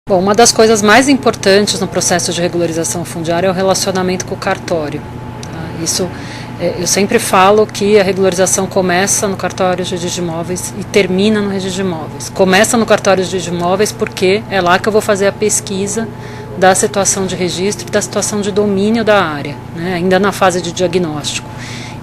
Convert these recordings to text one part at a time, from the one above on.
Bom, uma das coisas mais importantes no processo de regularização fundiária é o relacionamento com o cartório. Tá? Isso, eu sempre falo que a regularização começa no cartório de registro de imóveis e termina no registro de imóveis. Começa no cartório de registro de imóveis porque é lá que eu vou fazer a pesquisa da situação de registro e da situação de domínio da área, né? Ainda na fase de diagnóstico.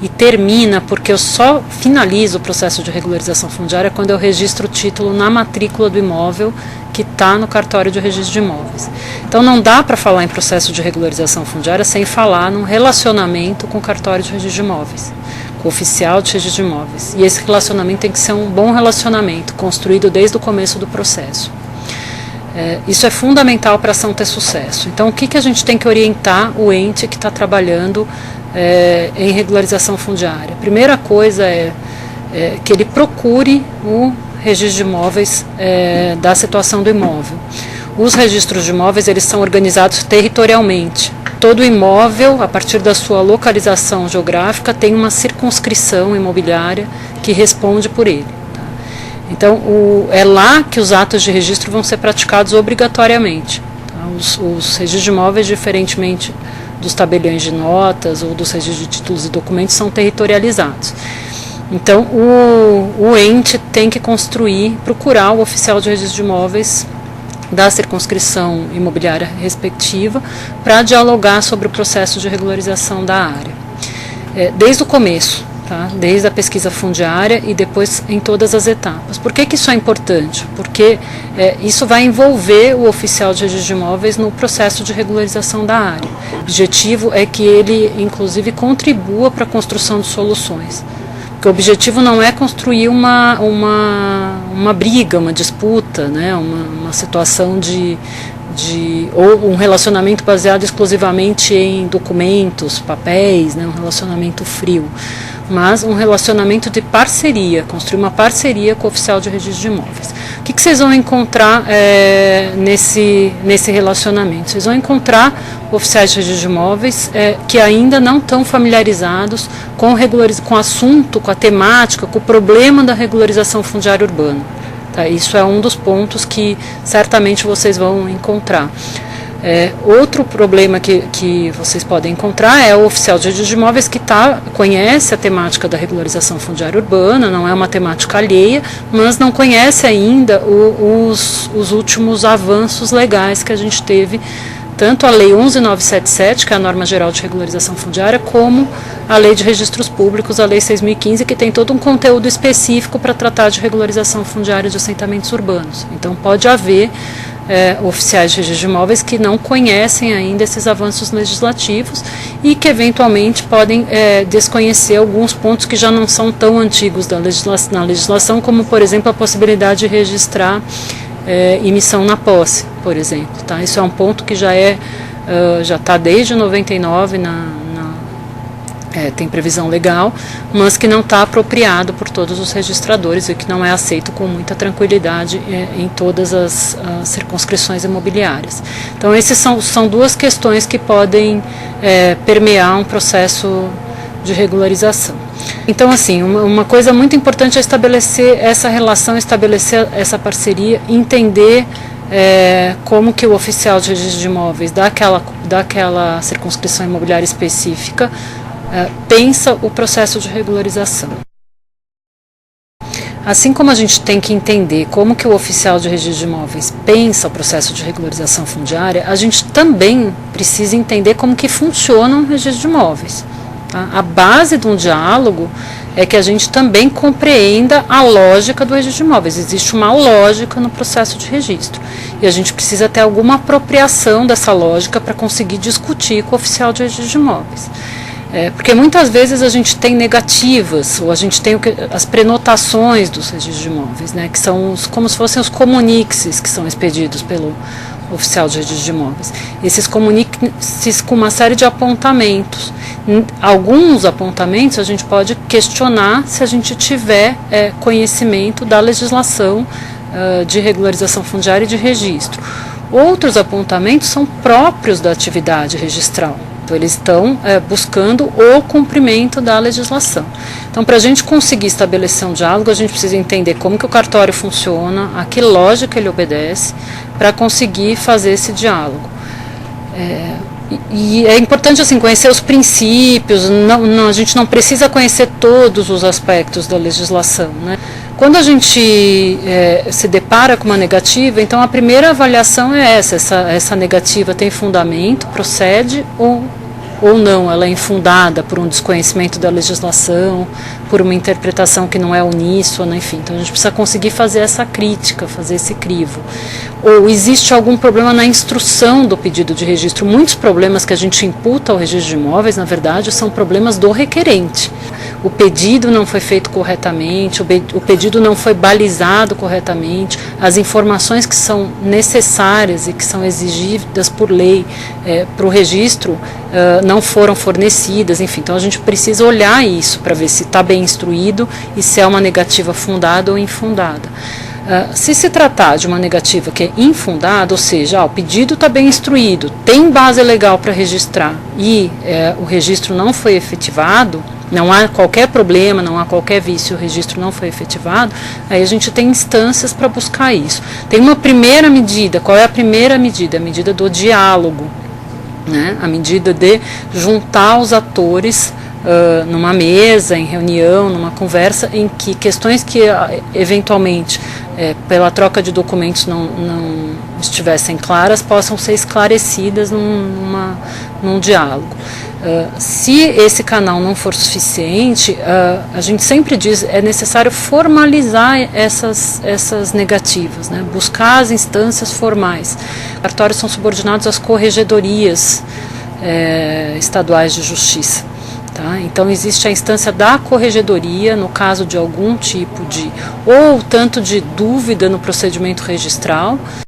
E termina porque eu só finalizo o processo de regularização fundiária quando eu registro o título na matrícula do imóvel que está no cartório de registro de imóveis. Então não dá para falar em processo de regularização fundiária sem falar num relacionamento com o cartório de registro de imóveis, com o oficial de registro de imóveis. E esse relacionamento tem que ser um bom relacionamento, construído desde o começo do processo. Isso é fundamental para a ação ter sucesso. Então o que a gente tem que orientar o ente que está trabalhando em regularização fundiária? A primeira coisa é que ele procure o registro de imóveis da situação do imóvel. Os registros de imóveis, eles são organizados territorialmente. Todo imóvel, a partir da sua localização geográfica, tem uma circunscrição imobiliária que responde por ele. Tá? Então, é lá que os atos de registro vão ser praticados obrigatoriamente. Tá? Os registros de imóveis, diferentemente dos tabeliões de notas ou dos registros de títulos e documentos, são territorializados. Então, o ente tem que procurar o oficial de registro de imóveis da circunscrição imobiliária respectiva para dialogar sobre o processo de regularização da área. Desde o começo, tá? Desde a pesquisa fundiária e depois em todas as etapas. Por que isso é importante? Porque isso vai envolver o oficial de registro de imóveis no processo de regularização da área. O objetivo é que ele, inclusive, contribua para a construção de soluções. Porque o objetivo não é construir uma briga, uma disputa, né? uma situação ou um relacionamento baseado exclusivamente em documentos, papéis, né? Um relacionamento frio. Mas um relacionamento de parceria, construir uma parceria com o oficial de registro de imóveis. O que vocês vão encontrar nesse relacionamento? Vocês vão encontrar oficiais de registro de imóveis que ainda não estão familiarizados com o assunto, com a temática, com o problema da regularização fundiária urbana. Tá? Isso é um dos pontos que certamente vocês vão encontrar. Outro problema que vocês podem encontrar é o oficial de registro de imóveis que conhece a temática da regularização fundiária urbana, não é uma temática alheia, mas não conhece ainda os últimos avanços legais que a gente teve, tanto a Lei 11.977, que é a norma geral de regularização fundiária, como a Lei de Registros Públicos, a Lei 6.015, que tem todo um conteúdo específico para tratar de regularização fundiária de assentamentos urbanos. Então pode haver oficiais de registro de imóveis que não conhecem ainda esses avanços legislativos e que eventualmente podem desconhecer alguns pontos que já não são tão antigos na legislação, como por exemplo a possibilidade de registrar emissão na posse, por exemplo. Tá? Isso é um ponto que já está desde 99 tem previsão legal, mas que não está apropriado por todos os registradores e que não é aceito com muita tranquilidade em todas as circunscrições imobiliárias. Então, essas são duas questões que podem permear um processo de regularização. Então, assim, uma coisa muito importante é estabelecer essa relação, estabelecer essa parceria, entender como que o oficial de registro de imóveis daquela circunscrição imobiliária específica pensa o processo de regularização. Assim como a gente tem que entender como que o oficial de registro de imóveis pensa o processo de regularização fundiária, a gente também precisa entender como que funciona um registro de imóveis. Tá? A base de um diálogo é que a gente também compreenda a lógica do registro de imóveis. Existe uma lógica no processo de registro. E a gente precisa ter alguma apropriação dessa lógica para conseguir discutir com o oficial de registro de imóveis. Porque muitas vezes a gente tem negativas, ou a gente tem as prenotações dos registros de imóveis, né, que são como se fossem os comuniques que são expedidos pelo oficial de registro de imóveis. Esses comuniques com uma série de apontamentos. Alguns apontamentos a gente pode questionar se a gente tiver conhecimento da legislação de regularização fundiária e de registro. Outros apontamentos são próprios da atividade registral. Então, eles estão buscando o cumprimento da legislação. Então, para a gente conseguir estabelecer um diálogo, a gente precisa entender como que o cartório funciona, a que lógica ele obedece, para conseguir fazer esse diálogo. E é importante assim, conhecer os princípios, a gente não precisa conhecer todos os aspectos da legislação, né? Quando a gente se depara com uma negativa, então a primeira avaliação é essa negativa tem fundamento, procede ou não, ela é infundada por um desconhecimento da legislação, por uma interpretação que não é uníssona, enfim. Então a gente precisa conseguir fazer essa crítica, fazer esse crivo. Ou existe algum problema na instrução do pedido de registro. Muitos problemas que a gente imputa ao registro de imóveis, na verdade, são problemas do requerente. O pedido não foi feito corretamente, o pedido não foi balizado corretamente, as informações que são necessárias e que são exigidas por lei para o registro não foram fornecidas, enfim. Então a gente precisa olhar isso para ver se está bem instruído e se é uma negativa fundada ou infundada. Se se tratar de uma negativa que é infundada, ou seja, o pedido está bem instruído, tem base legal para registrar e o registro não foi efetivado, não há qualquer problema, não há qualquer vício, o registro não foi efetivado, aí a gente tem instâncias para buscar isso. Tem uma primeira medida, qual é a primeira medida? A medida do diálogo, né? A medida de juntar os atores numa mesa, em reunião, numa conversa, em que questões que eventualmente pela troca de documentos não estivessem claras, possam ser esclarecidas num diálogo. Se esse canal não for suficiente, a gente sempre diz é necessário formalizar essas negativas, né? Buscar as instâncias formais. Os cartórios são subordinados às corregedorias estaduais de justiça. Tá? Então existe a instância da corregedoria no caso de algum tipo de, ou tanto de dúvida no procedimento registral,